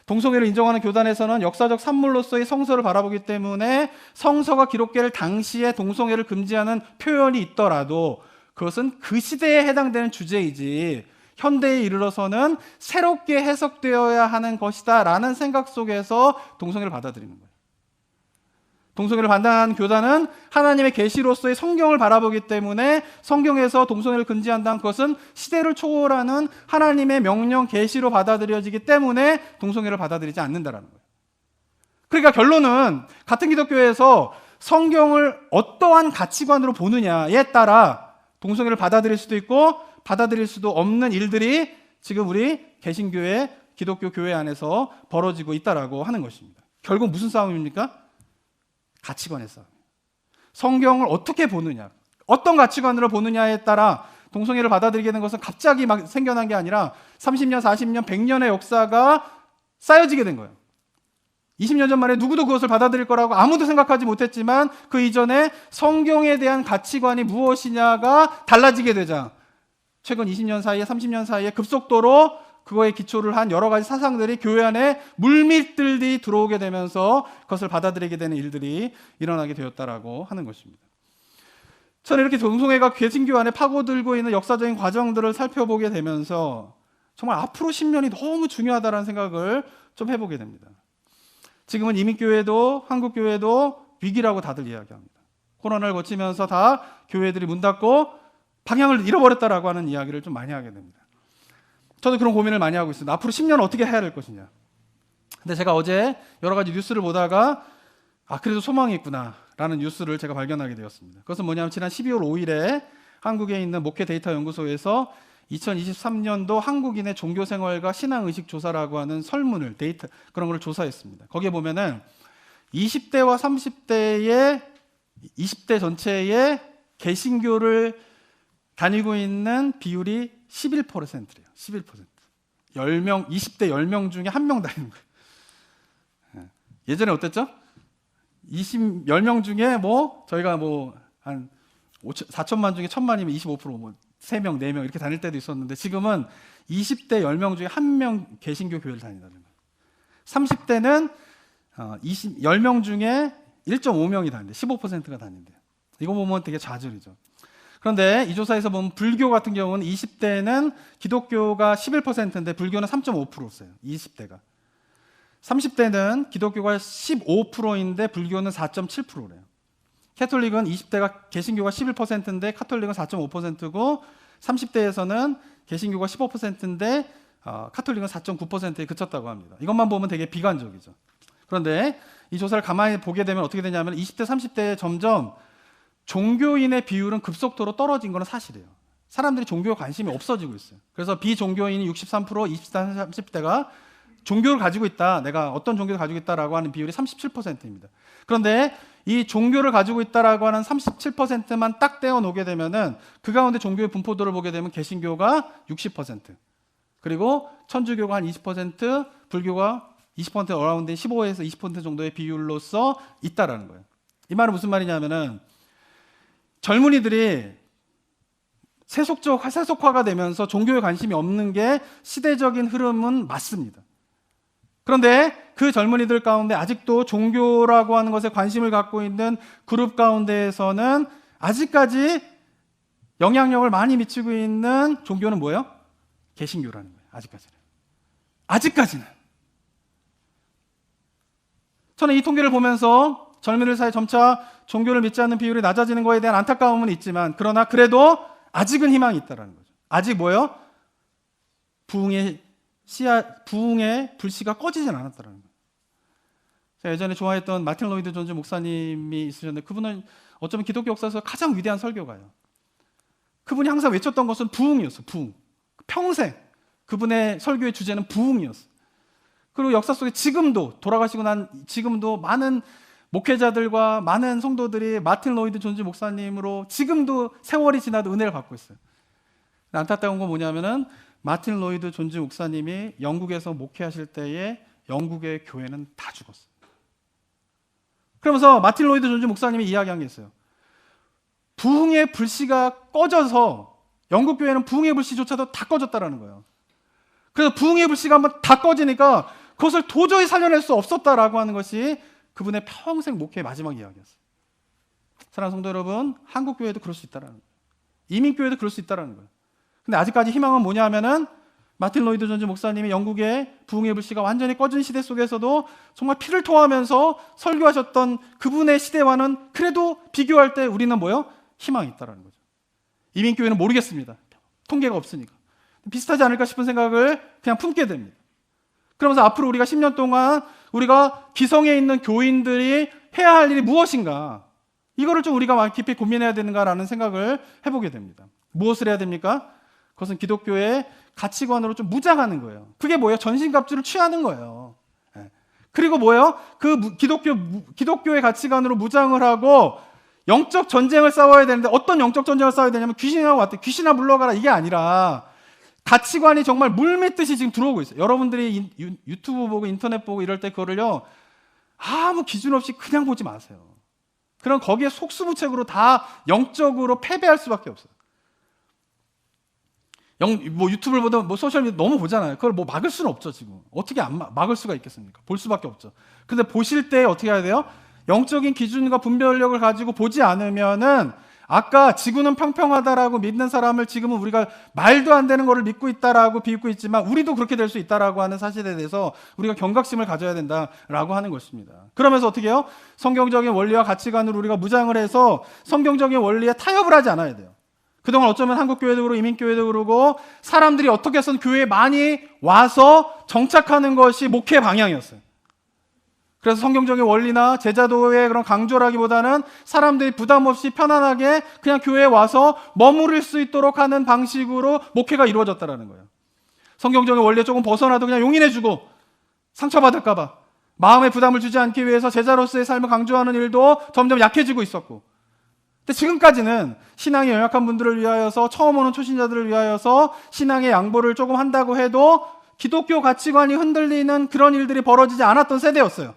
Speaker 1: 동성애를 인정하는 교단에서는 역사적 산물로서의 성서를 바라보기 때문에 성서가 기록될 당시에 동성애를 금지하는 표현이 있더라도 그것은 그 시대에 해당되는 주제이지 현대에 이르러서는 새롭게 해석되어야 하는 것이다 라는 생각 속에서 동성애를 받아들이는 거예요. 동성애를 반대하는 교단은 하나님의 계시로서의 성경을 바라보기 때문에 성경에서 동성애를 금지한다는 것은 시대를 초월하는 하나님의 명령 계시로 받아들여지기 때문에 동성애를 받아들이지 않는다라는 거예요. 그러니까 결론은 같은 기독교에서 성경을 어떠한 가치관으로 보느냐에 따라 동성애를 받아들일 수도 있고 받아들일 수도 없는 일들이 지금 우리 개신교회, 기독교 교회 안에서 벌어지고 있다라고 하는 것입니다. 결국 무슨 싸움입니까? 가치관의 싸움. 성경을 어떻게 보느냐, 어떤 가치관으로 보느냐에 따라 동성애를 받아들이게 된 것은 갑자기 막 생겨난 게 아니라 30년, 40년, 100년의 역사가 쌓여지게 된 거예요. 20년 전만에 누구도 그것을 받아들일 거라고 아무도 생각하지 못했지만 그 이전에 성경에 대한 가치관이 무엇이냐가 달라지게 되자 최근 20년 사이에, 30년 사이에 급속도로 그거에 기초를 한 여러 가지 사상들이 교회 안에 물밀들이 들어오게 되면서 그것을 받아들이게 되는 일들이 일어나게 되었다라고 하는 것입니다. 저는 이렇게 동성애가 개신교 안에 파고들고 있는 역사적인 과정들을 살펴보게 되면서 정말 앞으로 10년이 너무 중요하다는 생각을 좀 해보게 됩니다. 지금은 이민교회도 한국교회도 위기라고 다들 이야기합니다. 코로나를 거치면서 다 교회들이 문 닫고 방향을 잃어버렸다라고 하는 이야기를 좀 많이 하게 됩니다. 저도 그런 고민을 많이 하고 있습니다. 앞으로 10년 어떻게 해야 될 것이냐. 근데 제가 어제 여러 가지 뉴스를 보다가 그래도 소망이 있구나라는 뉴스를 제가 발견하게 되었습니다. 그것은 뭐냐면 지난 12월 5일에 한국에 있는 목회 데이터 연구소에서 2023년도 한국인의 종교 생활과 신앙 의식 조사라고 하는 설문을 데이터 그런 걸 조사했습니다. 거기에 보면은 20대와 30대의 20대 전체의 개신교를 다니고 있는 비율이 11%래요. 11%. 10명, 20대 10명 중에 1명 다니는 거예요. 예전에 어땠죠? 10명 중에 저희가 한 4천만 중에 1,000만이면 25%, 3명, 4명 이렇게 다닐 때도 있었는데 지금은 20대 10명 중에 1명 개신교 교회를 다닌다는 거예요. 30대는 10명 중에 1.5명이 다닌대. 15%가 다닌대요. 이거 보면 되게 좌절이죠. 그런데 이 조사에서 보면 불교 같은 경우는 20대는 기독교가 11%인데 불교는 3.5%였어요. 20대가. 30대는 기독교가 15%인데 불교는 4.7%래요. 캐톨릭은 20대가 개신교가 11%인데 카톨릭은 4.5%고 30대에서는 개신교가 15%인데 카톨릭은 4.9%에 그쳤다고 합니다. 이것만 보면 되게 비관적이죠. 그런데 이 조사를 가만히 보게 되면 어떻게 되냐면 20대, 30대에 점점 종교인의 비율은 급속도로 떨어진 건 사실이에요. 사람들이 종교에 관심이 없어지고 있어요. 그래서 비종교인이 63%, 20대, 30대가 종교를 가지고 있다. 내가 어떤 종교를 가지고 있다라고 하는 비율이 37%입니다. 그런데 이 종교를 가지고 있다라고 하는 37%만 딱 떼어 놓게 되면은 그 가운데 종교의 분포도를 보게 되면 개신교가 60%, 그리고 천주교가 한 20%, 불교가 20% 어라운드 15에서 20% 정도의 비율로서 있다라는 거예요. 이 말은 무슨 말이냐면은 젊은이들이 세속화가 되면서 종교에 관심이 없는 게 시대적인 흐름은 맞습니다. 그런데 그 젊은이들 가운데 아직도 종교라고 하는 것에 관심을 갖고 있는 그룹 가운데에서는 아직까지 영향력을 많이 미치고 있는 종교는 뭐예요? 개신교라는 거예요. 아직까지는. 저는 이 통계를 보면서 젊은이들 사이에 점차 종교를 믿지 않는 비율이 낮아지는 것에 대한 안타까움은 있지만 그러나 그래도 아직은 희망이 있다는 거죠. 아직 뭐예요? 부흥의 불씨가 꺼지진 않았다는 거예요. 제가 예전에 좋아했던 마틴 로이드 존즈 목사님이 있으셨는데 그분은 어쩌면 기독교 역사에서 가장 위대한 설교가요. 그분이 항상 외쳤던 것은 부흥이었어요. 부흥. 평생 그분의 설교의 주제는 부흥이었어요. 그리고 역사 속에 지금도 돌아가시고 난 지금도 많은 목회자들과 많은 성도들이 마틴 로이드 존즈 목사님으로 지금도 세월이 지나도 은혜를 받고 있어요. 안타까운 건 뭐냐면은 마틴 로이드 존즈 목사님이 영국에서 목회하실 때에 영국의 교회는 다 죽었어요. 그러면서 마틴 로이드 존즈 목사님이 이야기한 게 있어요. 부흥의 불씨가 꺼져서 영국 교회는 부흥의 불씨조차도 다 꺼졌다라는 거예요. 그래서 부흥의 불씨가 한번 다 꺼지니까 그것을 도저히 살려낼 수 없었다라고 하는 것이 그분의 평생 목회의 마지막 이야기였어요. 사랑하는 성도 여러분, 한국 교회도 그럴 수 있다라는 거예요. 이민 교회도 그럴 수 있다라는 거예요. 근데 아직까지 희망은 뭐냐 하면은 마틴 로이드 존즈 목사님이 영국의 부흥의 불씨가 완전히 꺼진 시대 속에서도 정말 피를 토하면서 설교하셨던 그분의 시대와는 그래도 비교할 때 우리는 뭐요? 희망이 있다라는 거죠. 이민 교회는 모르겠습니다. 통계가 없으니까. 비슷하지 않을까 싶은 생각을 그냥 품게 됩니다. 그러면서 앞으로 우리가 10년 동안 우리가 기성에 있는 교인들이 해야 할 일이 무엇인가, 이거를 좀 우리가 깊이 고민해야 되는가라는 생각을 해보게 됩니다. 무엇을 해야 됩니까? 그것은 기독교의 가치관으로 좀 무장하는 거예요. 그게 뭐예요? 전신갑주를 취하는 거예요. 그리고 뭐예요? 그 기독교의 가치관으로 무장을 하고 영적 전쟁을 싸워야 되는데 어떤 영적 전쟁을 싸워야 되냐면 귀신하고 왔대. 귀신아 물러가라, 이게 아니라 가치관이 정말 물밀듯이 지금 들어오고 있어요. 여러분들이 유튜브 보고 인터넷 보고 이럴 때 그거를요, 아무 기준 없이 그냥 보지 마세요. 그럼 거기에 속수무책으로 다 영적으로 패배할 수밖에 없어요. 유튜브를 보든 소셜미디어 너무 보잖아요. 그걸 막을 수는 없죠. 지금 어떻게 안 막을 수가 있겠습니까? 볼 수밖에 없죠. 근데 보실 때 어떻게 해야 돼요? 영적인 기준과 분별력을 가지고 보지 않으면은 아까 지구는 평평하다라고 믿는 사람을 지금은 우리가 말도 안 되는 거를 믿고 있다라고 비웃고 있지만 우리도 그렇게 될 수 있다라고 하는 사실에 대해서 우리가 경각심을 가져야 된다라고 하는 것입니다. 그러면서 어떻게 해요? 성경적인 원리와 가치관으로 우리가 무장을 해서 성경적인 원리에 타협을 하지 않아야 돼요. 그동안 어쩌면 한국교회도 그러고 이민교회도 그러고 사람들이 어떻게 해서는 교회에 많이 와서 정착하는 것이 목회 방향이었어요. 그래서 성경적인 원리나 제자도의 그런 강조라기보다는 사람들이 부담 없이 편안하게 그냥 교회에 와서 머무를 수 있도록 하는 방식으로 목회가 이루어졌다는 거예요. 성경적인 원리에 조금 벗어나도 그냥 용인해주고 상처받을까봐 마음의 부담을 주지 않기 위해서 제자로서의 삶을 강조하는 일도 점점 약해지고 있었고, 근데 지금까지는 신앙이 연약한 분들을 위하여서 처음 오는 초신자들을 위하여서 신앙의 양보를 조금 한다고 해도 기독교 가치관이 흔들리는 그런 일들이 벌어지지 않았던 세대였어요.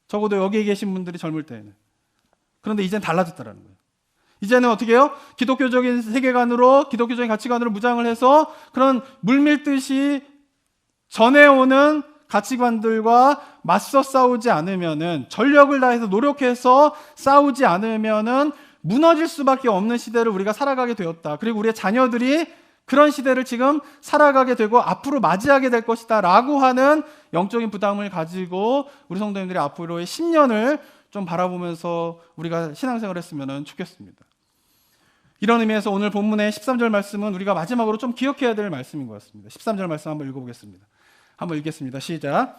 Speaker 1: 적어도 여기에 계신 분들이 젊을 때에는. 그런데 이제는 달라졌다는 거예요. 이제는 어떻게 해요? 기독교적인 세계관으로, 기독교적인 가치관으로 무장을 해서 그런 물밀듯이 전해오는 가치관들과 맞서 싸우지 않으면은, 전력을 다해서 노력해서 싸우지 않으면은 무너질 수밖에 없는 시대를 우리가 살아가게 되었다. 그리고 우리의 자녀들이 그런 시대를 지금 살아가게 되고 앞으로 맞이하게 될 것이다 라고 하는 영적인 부담을 가지고 우리 성도님들이 앞으로의 10년을 좀 바라보면서 우리가 신앙생활을 했으면 좋겠습니다. 이런 의미에서 오늘 본문의 13절 말씀은 우리가 마지막으로 좀 기억해야 될 말씀인 것 같습니다. 13절 말씀 한번 읽어보겠습니다. 한번 읽겠습니다. 시작.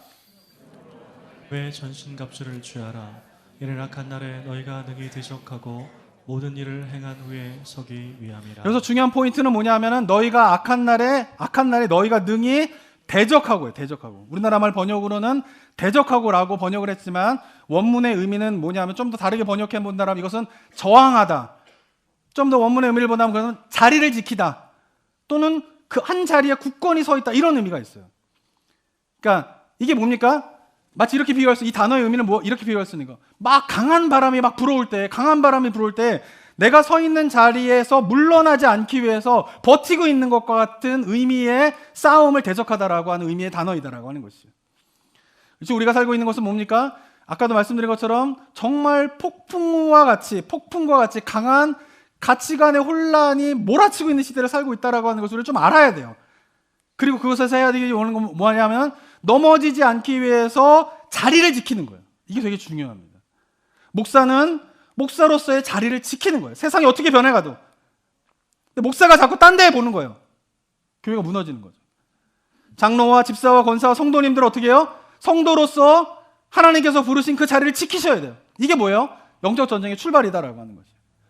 Speaker 2: 왜 전신갑주를 취하라. 이는 악한 날에 너희가 능히 대적하고 모든 일을 행한 후에 서기 위함이라.
Speaker 1: 여기서 중요한 포인트는 뭐냐 하면은 너희가 악한 날에 너희가 능히 대적하고요. 대적하고. 우리나라 말 번역으로는 대적하고라고 번역을 했지만 원문의 의미는 뭐냐 하면 좀 더 다르게 번역해 본다면 이것은 저항하다. 좀 더 원문의 의미를 보다면 그것은 자리를 지키다. 또는 그 한 자리에 굳건히 서 있다. 이런 의미가 있어요. 그러니까 이게 뭡니까? 마치 이렇게 비유할 수, 이 단어의 의미는 이렇게 비유할 수 있는 거. 막 강한 바람이 불어올 때 내가 서 있는 자리에서 물러나지 않기 위해서 버티고 있는 것과 같은 의미의 싸움을 대적하다라고 하는 의미의 단어이다라고 하는 것이죠. 지금 우리가 살고 있는 것은 뭡니까? 아까도 말씀드린 것처럼 정말 폭풍과 같이 강한 가치관의 혼란이 몰아치고 있는 시대를 살고 있다라고 하는 것을 좀 알아야 돼요. 그리고 그것에서 해야 되는 건 뭐냐면 넘어지지 않기 위해서 자리를 지키는 거예요. 이게 되게 중요합니다. 목사는 목사로서의 자리를 지키는 거예요. 세상이 어떻게 변해가도. 근데 목사가 자꾸 딴 데에 보는 거예요. 교회가 무너지는 거죠. 장로와 집사와 권사와 성도님들 어떻게 해요? 성도로서 하나님께서 부르신 그 자리를 지키셔야 돼요. 이게 뭐예요? 영적 전쟁의 출발이다라고 하는 거죠.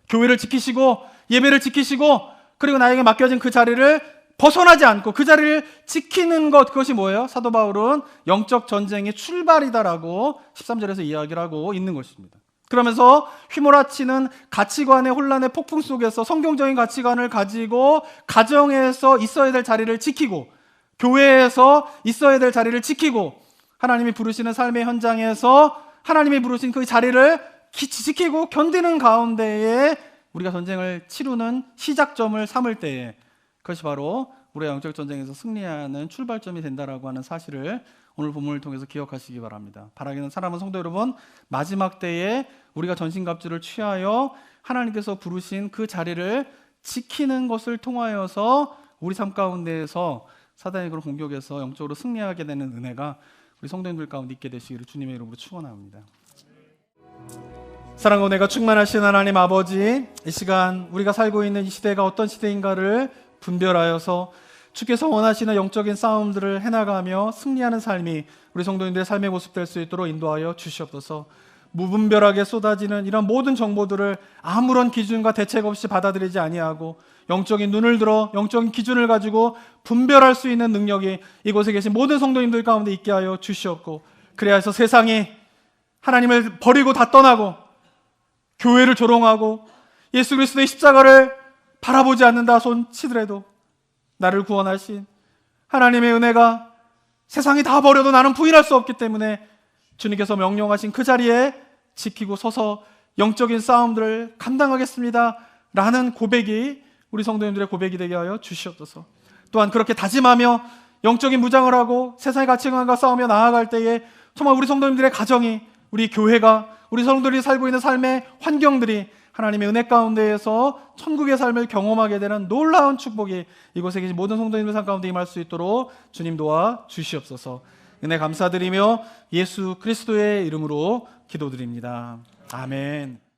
Speaker 1: 교회를 지키시고 예배를 지키시고 그리고 나에게 맡겨진 그 자리를 벗어나지 않고 그 자리를 지키는 것, 그것이 뭐예요? 사도 바울은 영적 전쟁의 출발이다라고 13절에서 이야기를 하고 있는 것입니다. 그러면서 휘몰아치는 가치관의 혼란의 폭풍 속에서 성경적인 가치관을 가지고 가정에서 있어야 될 자리를 지키고 교회에서 있어야 될 자리를 지키고 하나님이 부르시는 삶의 현장에서 하나님이 부르신 그 자리를 지키고 견디는 가운데에 우리가 전쟁을 치르는 시작점을 삼을 때에 그것이 바로 우리의 영적 전쟁에서 승리하는 출발점이 된다라고 하는 사실을 오늘 본문을 통해서 기억하시기 바랍니다. 바라기는 사랑하는 성도 여러분, 마지막 때에 우리가 전신갑주를 취하여 하나님께서 부르신 그 자리를 지키는 것을 통하여서 우리 삶 가운데에서 사단의 그런 공격에서 영적으로 승리하게 되는 은혜가 우리 성도님들 가운데 있게 되시기를 주님의 이름으로 축원합니다. 사랑과 은혜가 충만하신 하나님 아버지, 이 시간 우리가 살고 있는 이 시대가 어떤 시대인가를 분별하여서 주께서 원하시는 영적인 싸움들을 해나가며 승리하는 삶이 우리 성도님들의 삶의 모습 될 수 있도록 인도하여 주시옵소서. 무분별하게 쏟아지는 이런 모든 정보들을 아무런 기준과 대책 없이 받아들이지 아니하고 영적인 눈을 들어 영적인 기준을 가지고 분별할 수 있는 능력이 이곳에 계신 모든 성도님들 가운데 있게 하여 주시옵고, 그래야 해서 세상이 하나님을 버리고 다 떠나고 교회를 조롱하고 예수 그리스도의 십자가를 바라보지 않는다 손 치더라도 나를 구원하신 하나님의 은혜가 세상이 다 버려도 나는 부인할 수 없기 때문에 주님께서 명령하신 그 자리에 지키고 서서 영적인 싸움들을 감당하겠습니다 라는 고백이 우리 성도님들의 고백이 되게 하여 주시옵소서. 또한 그렇게 다짐하며 영적인 무장을 하고 세상의 가치관과 싸우며 나아갈 때에 정말 우리 성도님들의 가정이, 우리 교회가, 우리 성도들이 살고 있는 삶의 환경들이 하나님의 은혜 가운데에서 천국의 삶을 경험하게 되는 놀라운 축복이 이곳에 계신 모든 성도님들 삶 가운데 임할 수 있도록 주님 도와 주시옵소서. 은혜 감사드리며 예수 그리스도의 이름으로 기도드립니다. 아멘.